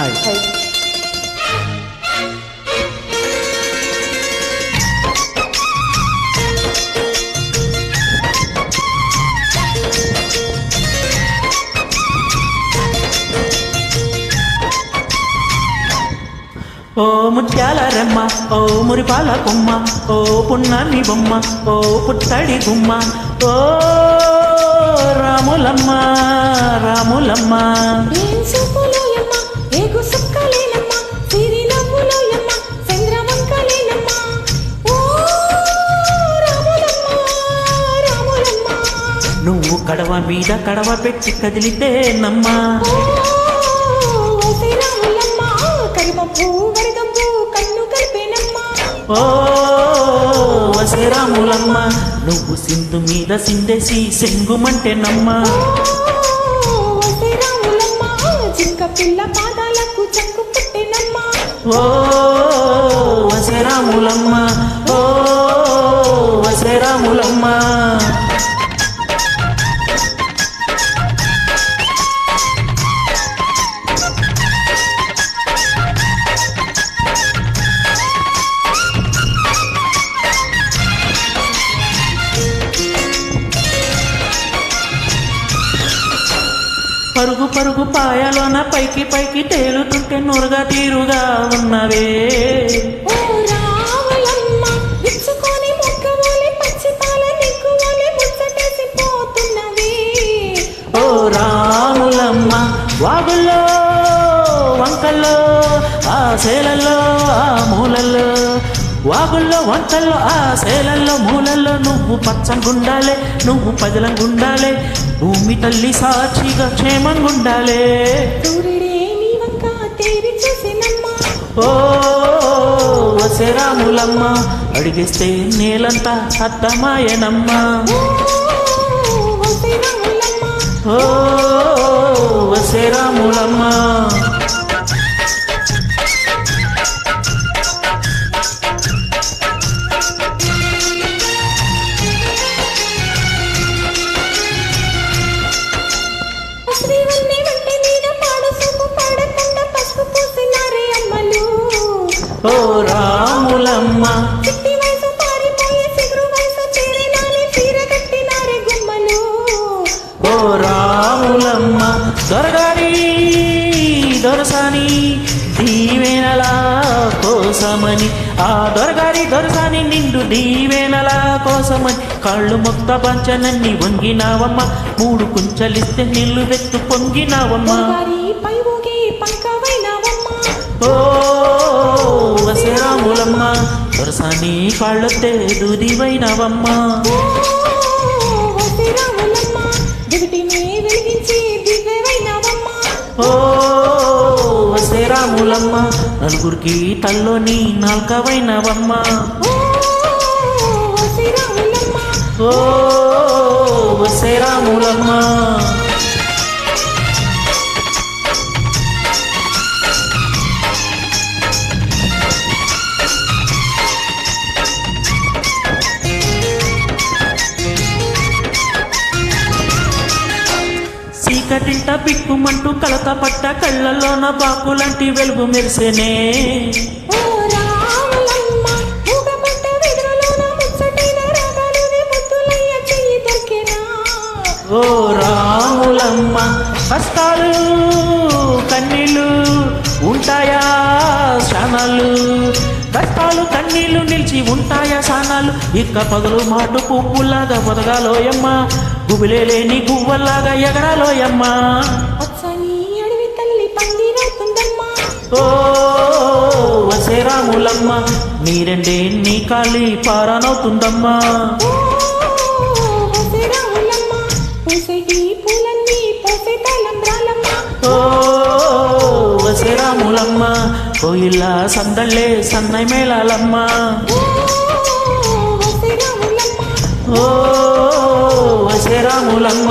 ఓ ముత్యాల రెమ్మ, ఓ మురిపాల కొమ్మ, ఓ పున్నామి బొమ్మ, ఓ పుత్తడి గుమ్మ, ఓ రాములమ్మ రాములమ్మ. నువ్వు కడవ మీద కడవ పెట్టి కదిలితే నమ్మా, ఓ వసరాములమ్మ. నువ్వు సింధు మీద సిందేసి సెంగుమంటే నమ్మా, ఓ వసరాములమ్మ, ఓ వసరాములమ్మ. పరుగు పరుగు పాయలోన పైకి పైకి తేలుతుంటే నురుగా తీరుగా ఉన్నవే, ఓ రాములమ్మ. వాగుల్లో వంకల్లో ఆ సేలల్లో ఆ మూలల్లో, వాగుల్లో వంకల్లో ఆ సేలల్లో మూలల్లో నువ్వు పచ్చంగుండాలే, నువ్వు పజలంగుండాలే, భూమి తల్లి సాక్షిగా క్షేమంగుండాలే, ఓ వసరాములమ్మ. అడిగిస్తే నేలంతా అత్తమాయనమ్మ, ఓ వసరాములమ్మ. ఓ రాములమ్మ, ఓ రాములమ్మ. దొరగారి దొరసాని దీవెనల కోసమని, ఆ దొరగారి దొరసాని నిండు దీవెనల కోసమని కాళ్ళు మొత్త పంచనన్ని వంగినావమ్మ, మూడు కుంచలిస్తే నీళ్లు వెత్తు పొంగినావమ్మ, ఓ వసరాములమ్మ. దొరసాని కాళ్ళొత్తే దూదివైనవమ్మ, ఓ వసరాములమ్మ. నలుగురికి తల్లోని నాల్కవైనవమ్మ, ఓ వసరాములమ్మ. చీకటింట బిక్కుమంటూ కలత పట్ట కళ్ళల్లోన బాకులాంటి వెలుగు మెరిసేనే, ఓ రాములమ్మ. కష్టాలు కన్నీళ్ళు ఉంటాయా శానాలు, కష్టాలు కన్నీళ్లు నిలిచి ఉంటాయా శానాలు, ఇక్క పగలు మాటు పువ్వులాగా పొదగాలోయమ్మ, గుబిలే లేని గువ్వల్లాగా ఎగరాలోయమ్మ, ఓ వసరాములమ్మ. నీరెండే నీ కాలి పారానవుతుందమ్మా, ఓ వసరాములమ్మ. కోయిల సందళ్ళే సన్నై మేళాలమ్మ, ఓ వసరాములమ్మ.